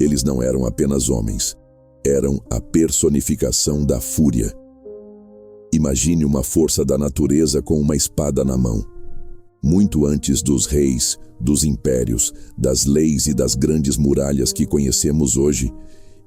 Eles não eram apenas homens, eram a personificação da fúria. Imagine uma força da natureza com uma espada na mão. Muito antes dos reis, dos impérios, das leis e das grandes muralhas que conhecemos hoje,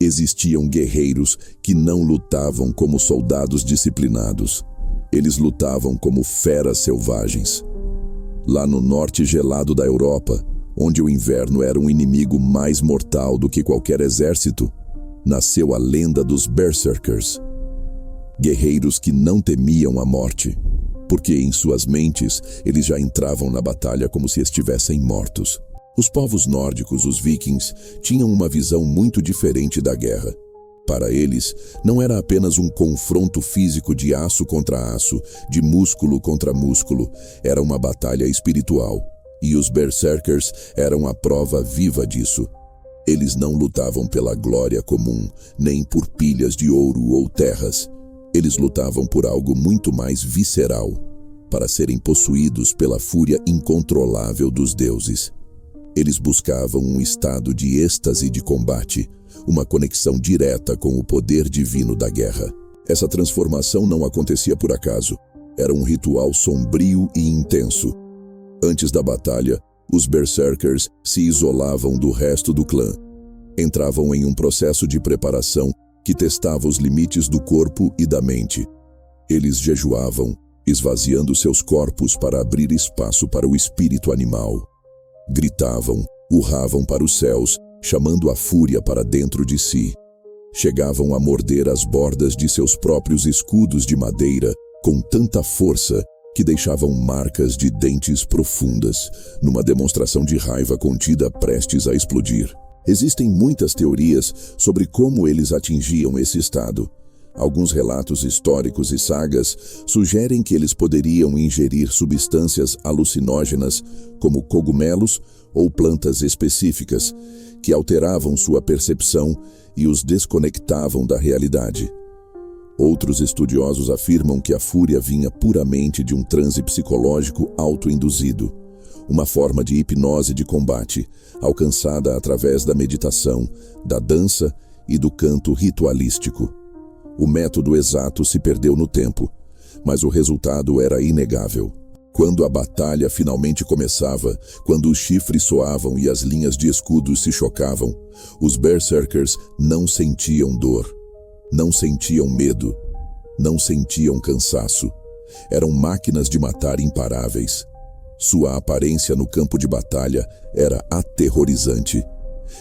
existiam guerreiros que não lutavam como soldados disciplinados. Eles lutavam como feras selvagens. Lá no norte gelado da Europa, onde o inverno era um inimigo mais mortal do que qualquer exército, nasceu a lenda dos Berserkers. Guerreiros que não temiam a morte, porque em suas mentes eles já entravam na batalha como se estivessem mortos. Os povos nórdicos, os vikings, tinham uma visão muito diferente da guerra. Para eles, não era apenas um confronto físico de aço contra aço, de músculo contra músculo, era uma batalha espiritual. E os Berserkers eram a prova viva disso. Eles não lutavam pela glória comum, nem por pilhas de ouro ou terras. Eles lutavam por algo muito mais visceral, para serem possuídos pela fúria incontrolável dos deuses. Eles buscavam um estado de êxtase de combate, uma conexão direta com o poder divino da guerra. Essa transformação não acontecia por acaso. Era um ritual sombrio e intenso. Antes da batalha, os Berserkers se isolavam do resto do clã. Entravam em um processo de preparação que testava os limites do corpo e da mente. Eles jejuavam, esvaziando seus corpos para abrir espaço para o espírito animal. Gritavam, urravam para os céus, chamando a fúria para dentro de si. Chegavam a morder as bordas de seus próprios escudos de madeira com tanta força que deixavam marcas de dentes profundas, numa demonstração de raiva contida prestes a explodir. Existem muitas teorias sobre como eles atingiam esse estado. Alguns relatos históricos e sagas sugerem que eles poderiam ingerir substâncias alucinógenas, como cogumelos ou plantas específicas, que alteravam sua percepção e os desconectavam da realidade. Outros estudiosos afirmam que a fúria vinha puramente de um transe psicológico autoinduzido, uma forma de hipnose de combate, alcançada através da meditação, da dança e do canto ritualístico. O método exato se perdeu no tempo, mas o resultado era inegável. Quando a batalha finalmente começava, quando os chifres soavam e as linhas de escudos se chocavam, os Berserkers não sentiam dor, não sentiam medo, não sentiam cansaço. Eram máquinas de matar imparáveis. Sua aparência no campo de batalha era aterrorizante.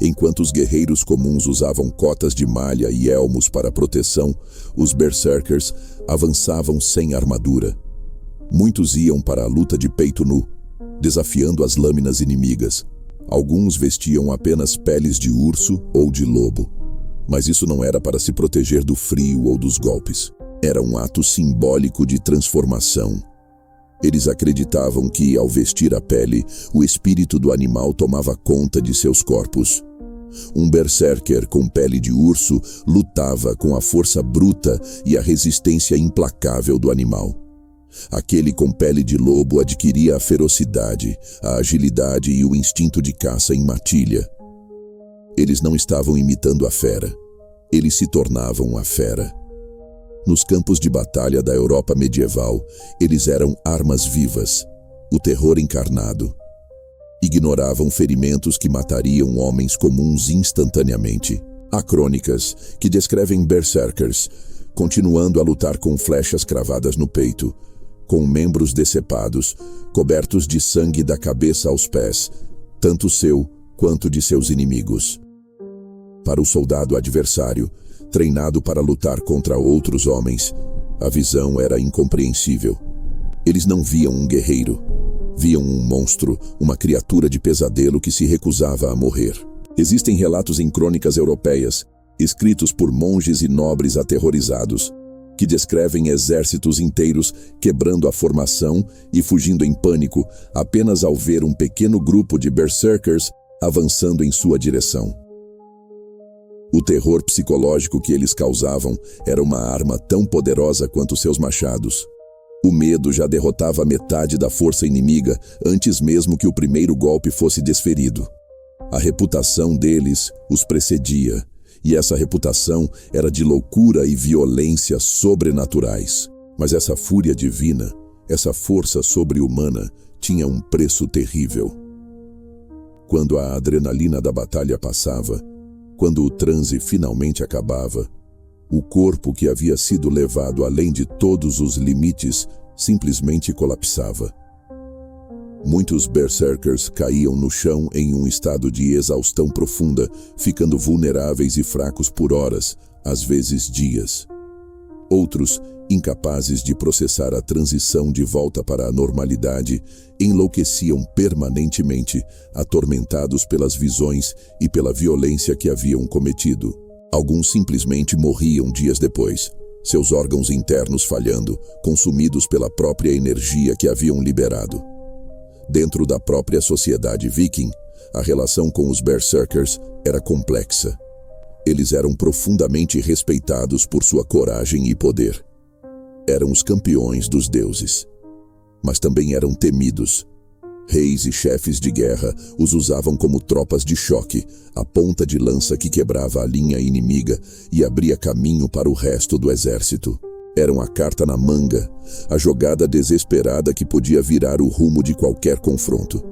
Enquanto os guerreiros comuns usavam cotas de malha e elmos para proteção, os Berserkers avançavam sem armadura. Muitos iam para a luta de peito nu, desafiando as lâminas inimigas. Alguns vestiam apenas peles de urso ou de lobo. Mas isso não era para se proteger do frio ou dos golpes. Era um ato simbólico de transformação. Eles acreditavam que, ao vestir a pele, o espírito do animal tomava conta de seus corpos. Um berserker com pele de urso lutava com a força bruta e a resistência implacável do animal. Aquele com pele de lobo adquiria a ferocidade, a agilidade e o instinto de caça em matilha. Eles não estavam imitando a fera, eles se tornavam a fera. Nos campos de batalha da Europa medieval, eles eram armas vivas, o terror encarnado. Ignoravam ferimentos que matariam homens comuns instantaneamente. Há crônicas que descrevem berserkers continuando a lutar com flechas cravadas no peito, com membros decepados, cobertos de sangue da cabeça aos pés, tanto seu quanto de seus inimigos. Para o soldado adversário, treinado para lutar contra outros homens, a visão era incompreensível. Eles não viam um guerreiro, viam um monstro, uma criatura de pesadelo que se recusava a morrer. Existem relatos em crônicas europeias, escritos por monges e nobres aterrorizados, que descrevem exércitos inteiros quebrando a formação e fugindo em pânico apenas ao ver um pequeno grupo de berserkers avançando em sua direção. O terror psicológico que eles causavam era uma arma tão poderosa quanto seus machados. O medo já derrotava metade da força inimiga antes mesmo que o primeiro golpe fosse desferido. A reputação deles os precedia, e essa reputação era de loucura e violência sobrenaturais. Mas essa fúria divina, essa força sobre-humana, tinha um preço terrível. Quando a adrenalina da batalha passava, quando o transe finalmente acabava, o corpo que havia sido levado além de todos os limites simplesmente colapsava. Muitos berserkers caíam no chão em um estado de exaustão profunda, ficando vulneráveis e fracos por horas, às vezes dias. Outros, incapazes de processar a transição de volta para a normalidade, enlouqueciam permanentemente, atormentados pelas visões e pela violência que haviam cometido. Alguns simplesmente morriam dias depois, seus órgãos internos falhando, consumidos pela própria energia que haviam liberado. Dentro da própria sociedade viking, a relação com os berserkers era complexa. Eles eram profundamente respeitados por sua coragem e poder. Eram os campeões dos deuses. Mas também eram temidos. Reis e chefes de guerra os usavam como tropas de choque, a ponta de lança que quebrava a linha inimiga e abria caminho para o resto do exército. Eram a carta na manga, a jogada desesperada que podia virar o rumo de qualquer confronto.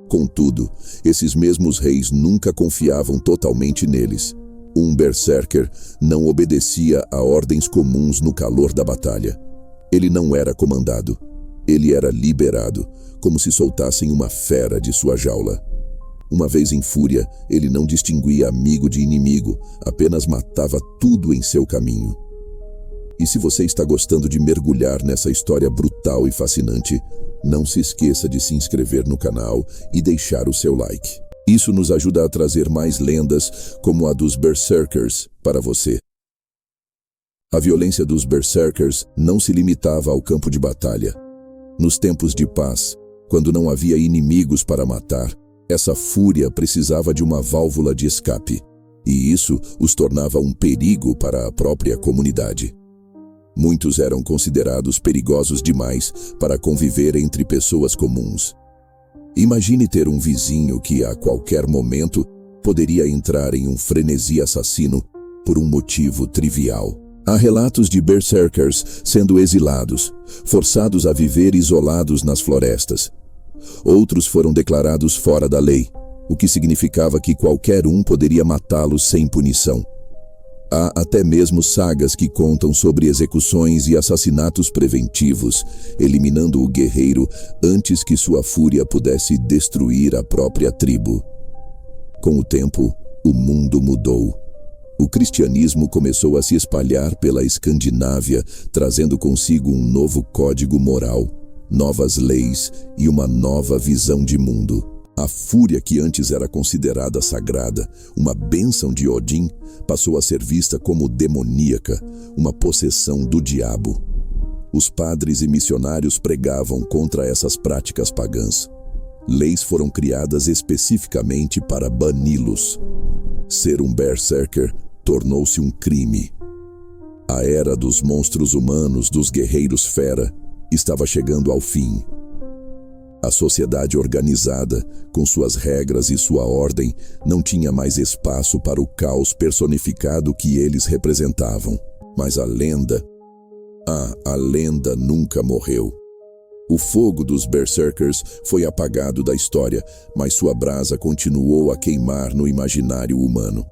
Contudo, esses mesmos reis nunca confiavam totalmente neles. Um berserker não obedecia a ordens comuns no calor da batalha. Ele não era comandado. Ele era liberado, como se soltassem uma fera de sua jaula. Uma vez em fúria, ele não distinguia amigo de inimigo, apenas matava tudo em seu caminho. E se você está gostando de mergulhar nessa história brutal e fascinante, não se esqueça de se inscrever no canal e deixar o seu like. Isso nos ajuda a trazer mais lendas como a dos berserkers para você. A violência dos berserkers não se limitava ao campo de batalha. Nos tempos de paz, quando não havia inimigos para matar, essa fúria precisava de uma válvula de escape, e isso os tornava um perigo para a própria comunidade. Muitos eram considerados perigosos demais para conviver entre pessoas comuns. Imagine ter um vizinho que, a qualquer momento, poderia entrar em um frenesi assassino por um motivo trivial. Há relatos de berserkers sendo exilados, forçados a viver isolados nas florestas. Outros foram declarados fora da lei, o que significava que qualquer um poderia matá-los sem punição. Há até mesmo sagas que contam sobre execuções e assassinatos preventivos, eliminando o guerreiro antes que sua fúria pudesse destruir a própria tribo. Com o tempo, o mundo mudou. O cristianismo começou a se espalhar pela Escandinávia, trazendo consigo um novo código moral, novas leis e uma nova visão de mundo. A fúria que antes era considerada sagrada, uma bênção de Odin, passou a ser vista como demoníaca, uma possessão do diabo. Os padres e missionários pregavam contra essas práticas pagãs. Leis foram criadas especificamente para bani-los. Ser um berserker tornou-se um crime. A era dos monstros humanos, dos guerreiros fera, estava chegando ao fim. A sociedade organizada, com suas regras e sua ordem, não tinha mais espaço para o caos personificado que eles representavam. Mas a lenda nunca morreu. O fogo dos berserkers foi apagado da história, mas sua brasa continuou a queimar no imaginário humano.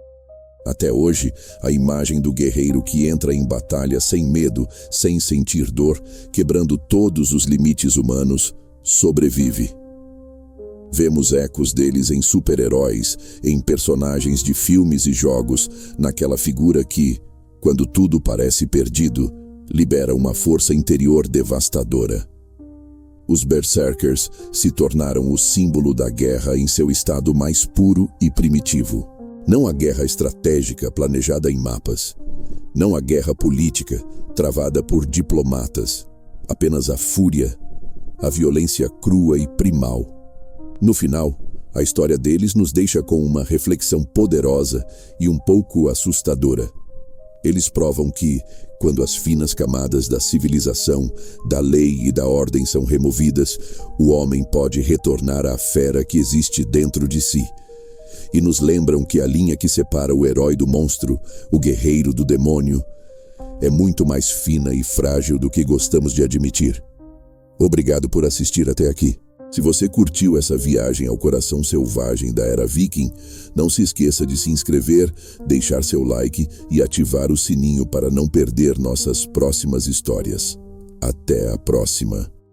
Até hoje, a imagem do guerreiro que entra em batalha sem medo, sem sentir dor, quebrando todos os limites humanos, sobrevive. Vemos ecos deles em super-heróis, em personagens de filmes e jogos, naquela figura que, quando tudo parece perdido, libera uma força interior devastadora. Os berserkers se tornaram o símbolo da guerra em seu estado mais puro e primitivo. Não a guerra estratégica planejada em mapas. Não a guerra política travada por diplomatas. Apenas a fúria, a violência crua e primal. No final, a história deles nos deixa com uma reflexão poderosa e um pouco assustadora. Eles provam que, quando as finas camadas da civilização, da lei e da ordem são removidas, o homem pode retornar à fera que existe dentro de si. e nos lembram que a linha que separa o herói do monstro, o guerreiro do demônio, é muito mais fina e frágil do que gostamos de admitir. Obrigado por assistir até aqui. Se você curtiu essa viagem ao coração selvagem da Era Viking, não se esqueça de se inscrever, deixar seu like e ativar o sininho para não perder nossas próximas histórias. Até a próxima!